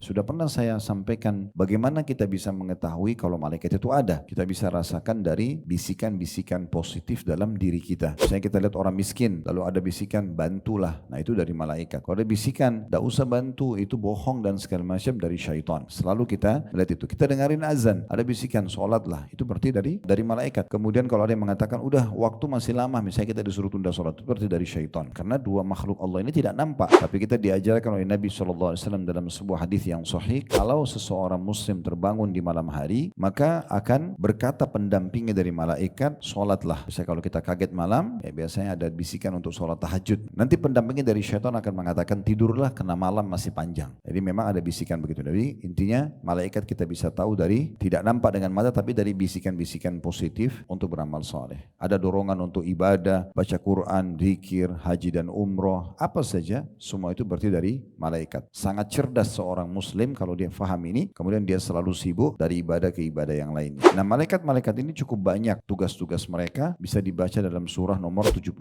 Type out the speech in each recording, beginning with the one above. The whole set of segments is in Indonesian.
Sudah pernah saya sampaikan bagaimana kita bisa mengetahui kalau malaikat itu ada. Kita bisa rasakan dari bisikan-bisikan positif dalam diri kita. Misalnya kita lihat orang miskin, lalu ada bisikan bantulah. Nah itu dari malaikat. Kalau ada bisikan, tidak usah bantu, itu bohong dan segala macam dari syaitan. Selalu kita lihat itu. Kita dengarin azan, ada bisikan sholatlah. Itu berarti dari malaikat. Kemudian kalau ada yang mengatakan udah waktu masih lama, misalnya kita disuruh tunda sholat, itu berarti dari syaitan. Karena dua makhluk Allah ini tidak nampak, tapi kita diajarkan oleh Nabi SAW dalam sebuah hadis yang sahih, kalau seseorang muslim terbangun di malam hari, maka akan berkata pendampingnya dari malaikat, sholatlah. Misalnya kalau kita kaget malam, ya biasanya ada bisikan untuk sholat tahajud. Nanti pendampingnya dari syaitan akan mengatakan tidurlah karena malam masih panjang. Jadi memang ada bisikan begitu. Jadi intinya malaikat kita bisa tahu dari tidak nampak dengan mata, tapi dari bisikan-bisikan positif untuk beramal soleh. Ada dorongan untuk ibadah, baca Quran, zikir, haji dan umroh, apa saja, semua itu berarti dari malaikat. Sangat cerdas seorang muslim kalau dia faham ini, kemudian dia selalu sibuk dari ibadah ke ibadah yang lainnya. Nah malaikat-malaikat ini cukup banyak, tugas-tugas mereka bisa dibaca dalam surah nomor 77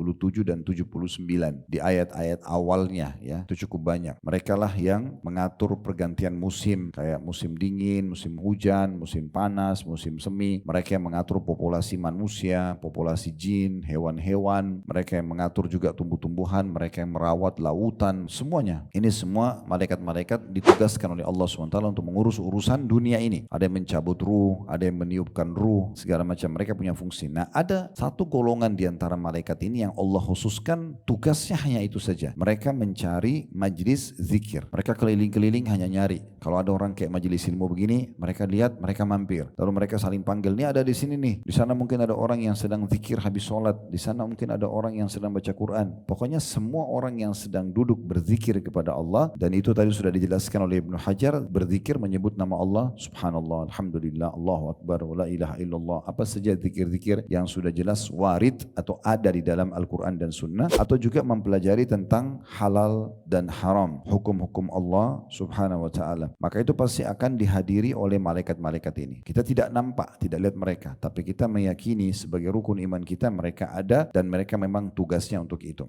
dan 79 di ayat-ayat awalnya, ya itu cukup banyak. Mereka lah yang mengatur pergantian musim, kayak musim dingin, musim hujan, musim panas, musim semi. Mereka yang mengatur populasi manusia, populasi jin, hewan-hewan. Mereka yang mengatur juga tumbuh-tumbuhan, mereka yang merawat lautan, semuanya. Ini semua malaikat-malaikat ditugaskan oleh Allah SWT untuk mengurus urusan dunia ini. Ada yang mencabut ruh, ada yang meniupkan ruh, segala macam. Mereka punya fungsi. Nah ada satu golongan di antara malaikat ini yang Allah khususkan tugasnya hanya itu saja. Mereka mencari majlis zikir. Mereka keliling-keliling hanya nyari. Kalau ada orang kayak majelis ilmu begini, mereka lihat, mereka mampir. Lalu mereka saling panggil, ini ada di sini nih. Di sana mungkin ada orang yang sedang zikir habis sholat. Di sana mungkin ada orang yang sedang baca Quran. Pokoknya semua orang yang sedang duduk berzikir kepada Allah, dan itu tadi sudah dijelaskan oleh Ibnu Hajar, berzikir menyebut nama Allah, subhanallah, alhamdulillah, Allahu Akbar, la ilaha illallah, apa saja zikir-zikir yang sudah jelas warid atau ada di dalam Al-Quran dan Sunnah, atau juga mempelajari tentang halal dan haram, hukum-hukum Allah subhanahu wa ta'ala. Maka itu pasti akan dihadiri oleh malaikat-malaikat ini. Kita tidak nampak, tidak lihat mereka, tapi kita meyakini sebagai rukun iman kita mereka ada dan mereka memang tugasnya untuk itu.